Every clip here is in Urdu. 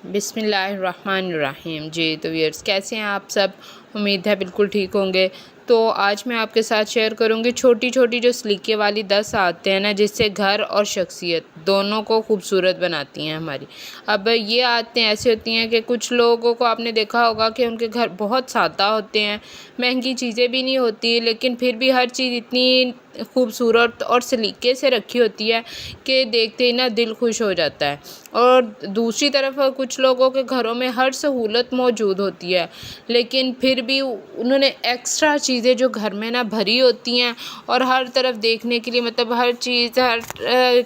بسم اللہ الرحمن الرحیم۔ جی تو ویئرس کیسے ہیں آپ سب؟ امید ہے بالکل ٹھیک ہوں گے۔ تو آج میں آپ کے ساتھ شیئر کروں گی چھوٹی چھوٹی جو سلیقے والی 10 عادتیں ہیں نا، جس سے گھر اور شخصیت دونوں کو خوبصورت بناتی ہیں ہماری۔ اب یہ عادتیں ایسی ہوتی ہیں کہ کچھ لوگوں کو آپ نے دیکھا ہوگا کہ ان کے گھر بہت سادہ ہوتے ہیں، مہنگی چیزیں بھی نہیں ہوتی، لیکن پھر بھی ہر چیز اتنی خوبصورت اور سلیقے سے رکھی ہوتی ہے کہ دیکھتے ہی نا دل خوش ہو جاتا ہے۔ اور دوسری طرف کچھ لوگوں کے گھروں میں ہر سہولت موجود ہوتی ہے، لیکن پھر بھی انہوں نے ایکسٹرا چیزیں جو گھر میں نا بھری ہوتی ہیں، اور ہر طرف دیکھنے کے لیے مطلب ہر چیز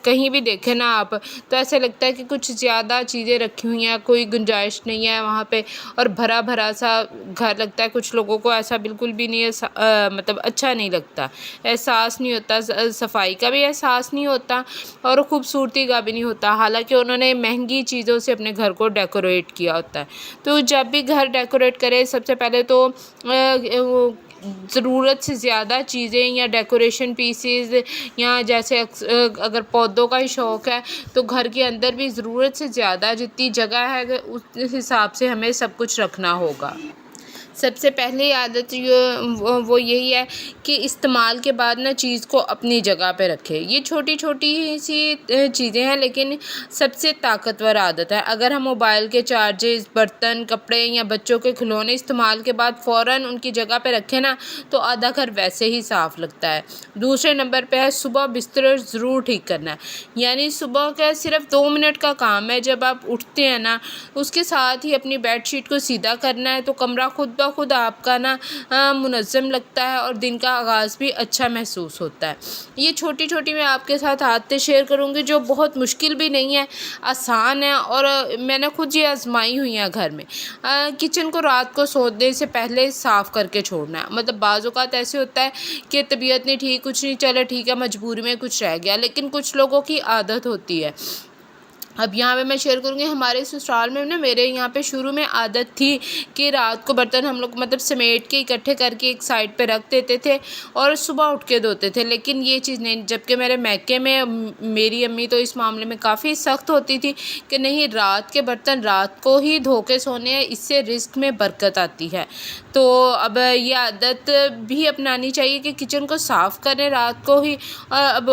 کہیں بھی دیکھیں نا آپ تو ایسا لگتا ہے کہ کچھ زیادہ چیزیں رکھی ہوئی ہیں، کوئی گنجائش نہیں ہے وہاں پہ، اور بھرا بھرا سا گھر لگتا ہے۔ کچھ لوگوں کو ایسا بالکل بھی نہیں ہے، مطلب اچھا نہیں لگتا، احساس نہیں ہوتا، صفائی کا بھی احساس نہیں ہوتا اور خوبصورتی کا بھی نہیں ہوتا، حالانکہ انہوں نے مہنگی چیزوں سے اپنے گھر کو ڈیکوریٹ کیا ہوتا ہے۔ تو جب بھی گھر ڈیکوریٹ کرے سب سے پہلے تو ضرورت سے زیادہ چیزیں یا ڈیکوریشن پیسز، یا جیسے اگر پودوں کا ہی شوق ہے تو گھر کے اندر بھی ضرورت سے زیادہ جتنی جگہ ہے اس حساب سے ہمیں سب کچھ رکھنا ہوگا۔ سب سے پہلی عادت وہ یہی ہے کہ استعمال کے بعد نا چیز کو اپنی جگہ پہ رکھے۔ یہ چھوٹی چھوٹی سی چیزیں ہیں، لیکن سب سے طاقتور عادت ہے۔ اگر ہم موبائل کے چارجز، برتن، کپڑے یا بچوں کے کھلونے استعمال کے بعد فوراً ان کی جگہ پہ رکھیں نا تو آدھا گھر ویسے ہی صاف لگتا ہے۔ دوسرے نمبر پہ ہے صبح بستر ضرور ٹھیک کرنا ہے۔ یعنی صبح کا صرف 2 منٹ کا کام ہے، جب آپ اٹھتے ہیں نا اس کے ساتھ ہی اپنی بیڈ شیٹ کو سیدھا کرنا ہے، تو کمرہ خود بخود آپ کا نا منظم لگتا ہے اور دن کا آغاز بھی اچھا محسوس ہوتا ہے۔ یہ چھوٹی چھوٹی میں آپ کے ساتھ عادتیں شیئر کروں گی جو بہت مشکل بھی نہیں ہے، آسان ہے، اور میں نے خود یہ آزمائی ہوئی ہیں گھر میں۔ کچن کو رات کو سونے سے پہلے صاف کر کے چھوڑنا ہے۔ مطلب بعض اوقات ایسے ہوتا ہے کہ طبیعت نہیں ٹھیک، کچھ نہیں، چلے ٹھیک ہے، مجبوری میں کچھ رہ گیا، لیکن کچھ لوگوں کی عادت ہوتی ہے۔ اب یہاں پہ میں شیئر کروں گی ہمارے سسرال میں نا، میرے یہاں پہ شروع میں عادت تھی کہ رات کو برتن ہم لوگ مطلب سمیٹ کے اکٹھے کر کے ایک سائڈ پہ رکھ دیتے تھے اور صبح اٹھ کے دھوتے تھے، لیکن یہ چیز نہیں۔ جبکہ میرے میکے میں میری امی تو اس معاملے میں کافی سخت ہوتی تھی کہ نہیں، رات کے برتن رات کو ہی دھو کے سونے ہیں، اس سے رزق میں برکت آتی ہے۔ تو اب یہ عادت بھی اپنانی چاہیے کہ کچن کو صاف کریں رات کو ہی۔ اب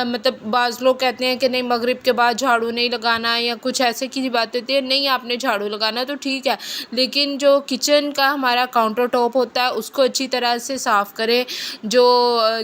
مطلب بعض لوگ کہتے ہیں کہ نہیں، مغرب کے بعد جھاڑو نہیں لگانا، یا کچھ ایسے کی بات ہوتی ہے، نہیں آپ نے جھاڑو لگانا تو ٹھیک ہے، لیکن جو کچن کا ہمارا کاؤنٹر ٹاپ ہوتا ہے اس کو اچھی طرح سے صاف کریں۔ جو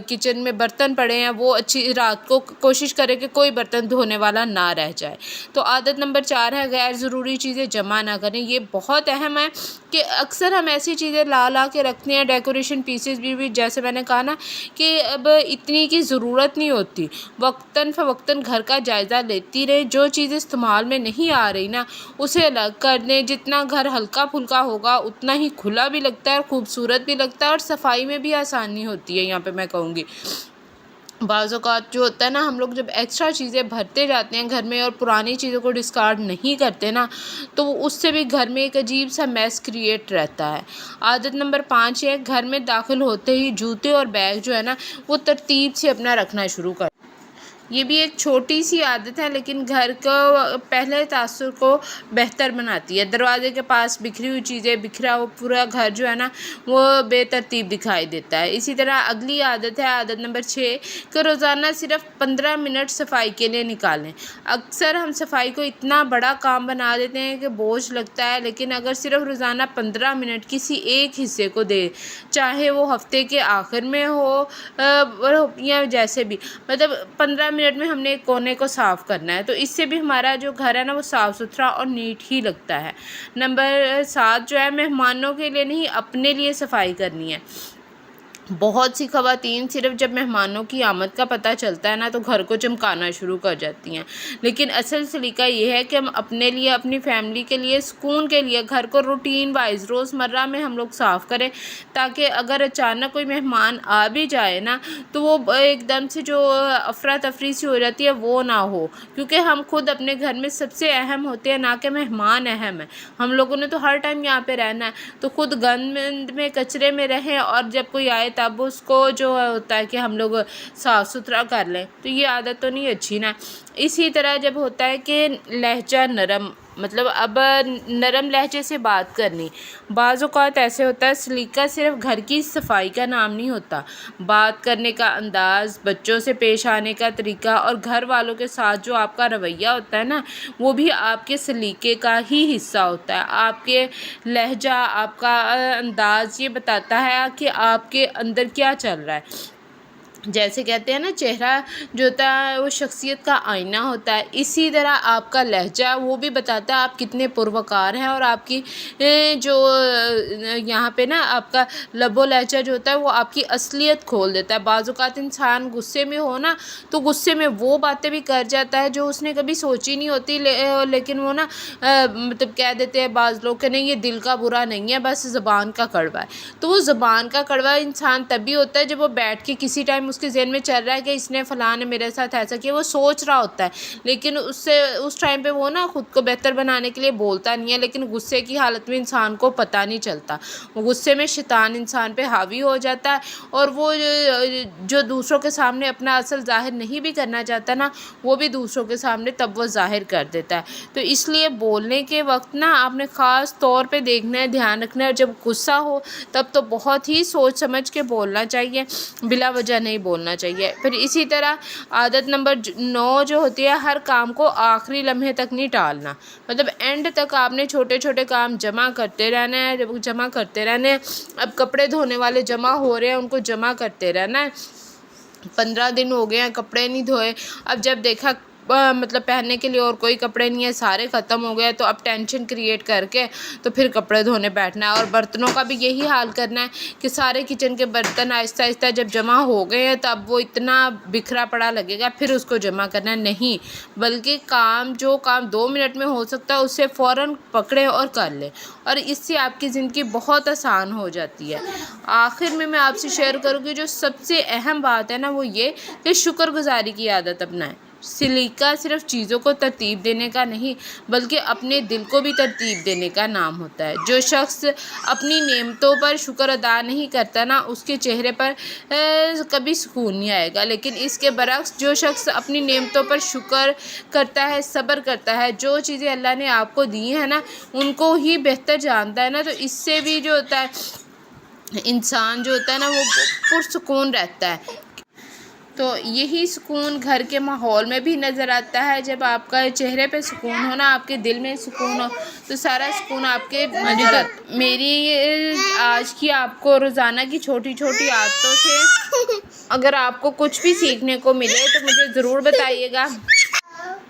کچن میں برتن پڑے ہیں وہ اچھی رات کو کوشش کریں کہ کوئی برتن دھونے والا نہ رہ جائے۔ تو عادت نمبر 4 ہے غیر ضروری چیزیں جمع نہ کریں۔ یہ بہت اہم ہے کہ اکثر ہم ایسی چیزیں لا کے رکھتے ہیں، ڈیکوریشن پیسز بھی جیسے میں نے کہا نا کہ اب اتنی کی ضرورت نہیں ہوتی۔ وقتاً فوقتاً گھر کا جائزہ لیتی رہے، جو چیز استعمال میں نہیں آ رہی نا اسے الگ کر دیں۔ جتنا گھر ہلکا پھلکا ہوگا اتنا ہی کھلا بھی لگتا ہے اور خوبصورت بھی لگتا ہے، اور صفائی میں بھی آسانی ہوتی ہے۔ یہاں پہ میں کہوں گی بعض اوقات جو ہوتا ہے نا، ہم لوگ جب ایکسٹرا چیزیں بھرتے جاتے ہیں گھر میں اور پرانی چیزوں کو ڈسکارڈ نہیں کرتے نا، تو اس سے بھی گھر میں ایک عجیب سا میس کریٹ رہتا ہے۔ عادت نمبر 5 ہے گھر میں داخل ہوتے ہی جوتے اور بیگ جو ہے نا وہ ترتیب سے اپنا رکھنا شروع کر۔ یہ بھی ایک چھوٹی سی عادت ہے، لیکن گھر کو پہلے تاثر کو بہتر بناتی ہے۔ دروازے کے پاس بکھری ہوئی چیزیں، بکھرا ہوا پورا گھر جو ہے نا وہ بے ترتیب دکھائی دیتا ہے۔ اسی طرح اگلی عادت ہے عادت نمبر 6 کہ روزانہ صرف 15 منٹ صفائی کے لیے نکالیں۔ اکثر ہم صفائی کو اتنا بڑا کام بنا دیتے ہیں کہ بوجھ لگتا ہے، لیکن اگر صرف روزانہ 15 منٹ کسی ایک حصے کو دے، چاہے وہ ہفتے کے آخر میں ہو یا جیسے بھی، مطلب 15 منٹ میں ہم نے ایک کونے کو صاف کرنا ہے، تو اس سے بھی ہمارا جو گھر ہے نا وہ صاف ستھرا اور نیٹ ہی لگتا ہے۔ نمبر 7 جو ہے مہمانوں کے لیے نہیں، اپنے لیے صفائی کرنی ہے۔ بہت سی خواتین صرف جب مہمانوں کی آمد کا پتہ چلتا ہے نا تو گھر کو چمکانا شروع کر جاتی ہیں، لیکن اصل سلیقہ یہ ہے کہ ہم اپنے لیے، اپنی فیملی کے لیے، سکون کے لیے گھر کو روٹین وائز روزمرہ میں ہم لوگ صاف کریں، تاکہ اگر اچانک کوئی مہمان آ بھی جائے نا تو وہ ایک دم سے جو افراتفری سی ہو جاتی ہے وہ نہ ہو، کیونکہ ہم خود اپنے گھر میں سب سے اہم ہوتے ہیں، نہ کہ مہمان اہم ہیں۔ ہم لوگوں نے تو ہر ٹائم یہاں پہ رہنا ہے، تو خود گند میں کچرے میں رہیں، اور جب کوئی آئے تب اس کو جو ہوتا ہے کہ ہم لوگ صاف ستھرا کر لیں، تو یہ عادت تو نہیں اچھی نا۔ اسی طرح جب ہوتا ہے کہ لہجہ نرم، مطلب اب نرم لہجے سے بات کرنی، بعض اوقات ایسے ہوتا ہے سلیقہ صرف گھر کی صفائی کا نام نہیں ہوتا، بات کرنے کا انداز، بچوں سے پیش آنے کا طریقہ اور گھر والوں کے ساتھ جو آپ کا رویہ ہوتا ہے نا، وہ بھی آپ کے سلیقے کا ہی حصہ ہوتا ہے۔ آپ کے لہجہ، آپ کا انداز یہ بتاتا ہے کہ آپ کے اندر کیا چل رہا ہے۔ جیسے کہتے ہیں نا چہرہ جو ہوتا ہے وہ شخصیت کا آئینہ ہوتا ہے، اسی طرح آپ کا لہجہ وہ بھی بتاتا ہے آپ کتنے پروقار ہیں، اور آپ کی جو یہاں پہ نا آپ کا لب و لہجہ جو ہوتا ہے وہ آپ کی اصلیت کھول دیتا ہے۔ بعض اوقات انسان غصے میں ہو نا تو غصے میں وہ باتیں بھی کر جاتا ہے جو اس نے کبھی سوچی نہیں ہوتی، لیکن وہ نا مطلب کہہ دیتے ہیں بعض لوگ کہ نہیں یہ دل کا برا نہیں ہے، بس زبان کا کڑوا ہے۔ تو وہ زبان کا کڑوا انسان تبھی ہوتا ہے جب وہ بیٹھ کے کسی ٹائم اس کے ذہن میں چل رہا ہے کہ اس نے فلاں نے میرے ساتھ ایسا کیا، وہ سوچ رہا ہوتا ہے، لیکن اس ٹائم پہ وہ نا خود کو بہتر بنانے کے لیے بولتا نہیں ہے، لیکن غصے کی حالت میں انسان کو پتہ نہیں چلتا، غصے میں شیطان انسان پہ حاوی ہو جاتا ہے، اور وہ جو دوسروں کے سامنے اپنا اصل ظاہر نہیں بھی کرنا چاہتا نا، وہ بھی دوسروں کے سامنے تب وہ ظاہر کر دیتا ہے۔ تو اس لیے بولنے کے وقت نا آپ نے خاص طور پہ دیکھنا ہے، دھیان رکھنا ہے، اور جب غصہ ہو تب تو بہت ہی سوچ سمجھ کے بولنا چاہیے، بلا وجہ نہیں بولنا چاہیے۔ پھر اسی طرح عادت نمبر 9 جو ہوتی ہے، ہر کام کو آخری لمحے تک نہیں ٹالنا، مطلب اینڈ تک آپ نے چھوٹے چھوٹے کام جمع کرتے رہنا ہے، جمع کرتے رہنے ہیں۔ اب کپڑے دھونے والے جمع ہو رہے ہیں، ان کو جمع کرتے رہنا ہے۔ 15 دن ہو گئے ہیں کپڑے نہیں دھوئے، اب جب دیکھا مطلب پہننے کے لیے اور کوئی کپڑے نہیں ہیں، سارے ختم ہو گئے، تو اب ٹینشن کریٹ کر کے تو پھر کپڑے دھونے بیٹھنا ہے۔ اور برتنوں کا بھی یہی حال کرنا ہے کہ سارے کچن کے برتن آہستہ آہستہ جب جمع ہو گئے ہیں تب وہ اتنا بکھرا پڑا لگے گا، پھر اس کو جمع کرنا نہیں، بلکہ جو کام 2 منٹ میں ہو سکتا ہے اسے فوراً پکڑے اور کر لیں، اور اس سے آپ کی زندگی بہت آسان ہو جاتی ہے۔ آخر میں آپ سے شیئر کروں گی جو سب سے اہم بات ہے نا، وہ یہ کہ شکر گزاری کی عادت اپنائیں۔ سلیقہ صرف چیزوں کو ترتیب دینے کا نہیں بلکہ اپنے دل کو بھی ترتیب دینے کا نام ہوتا ہے۔ جو شخص اپنی نعمتوں پر شکر ادا نہیں کرتا نا، اس کے چہرے پر کبھی سکون نہیں آئے گا، لیکن اس کے برعکس جو شخص اپنی نعمتوں پر شکر کرتا ہے، صبر کرتا ہے، جو چیزیں اللہ نے آپ کو دی ہیں نا ان کو ہی بہتر جانتا ہے نا، تو اس سے بھی جو ہوتا ہے انسان جو ہوتا ہے نا وہ پرسکون رہتا ہے۔ تو یہی سکون گھر کے ماحول میں بھی نظر آتا ہے۔ جب آپ کا چہرے پہ سکون ہو نا، آپ کے دل میں سکون ہو، تو سارا سکون آپ کے نظر آتا ہے۔ میری آج کی آپ کو روزانہ کی چھوٹی چھوٹی عادتوں سے اگر آپ کو کچھ بھی سیکھنے کو ملے تو مجھے ضرور بتائیے گا،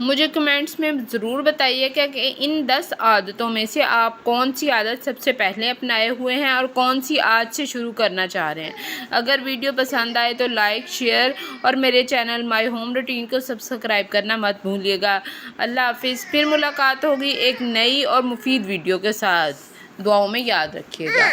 مجھے کمنٹس میں ضرور بتائیے کہ ان 10 عادتوں میں سے آپ کون سی عادت سب سے پہلے اپنائے ہوئے ہیں اور کون سی آج سے شروع کرنا چاہ رہے ہیں۔ اگر ویڈیو پسند آئے تو لائک، شیئر اور میرے چینل مائی ہوم روٹین کو سبسکرائب کرنا مت بھولیے گا۔ اللہ حافظ، پھر ملاقات ہوگی ایک نئی اور مفید ویڈیو کے ساتھ، دعاؤں میں یاد رکھیے گا۔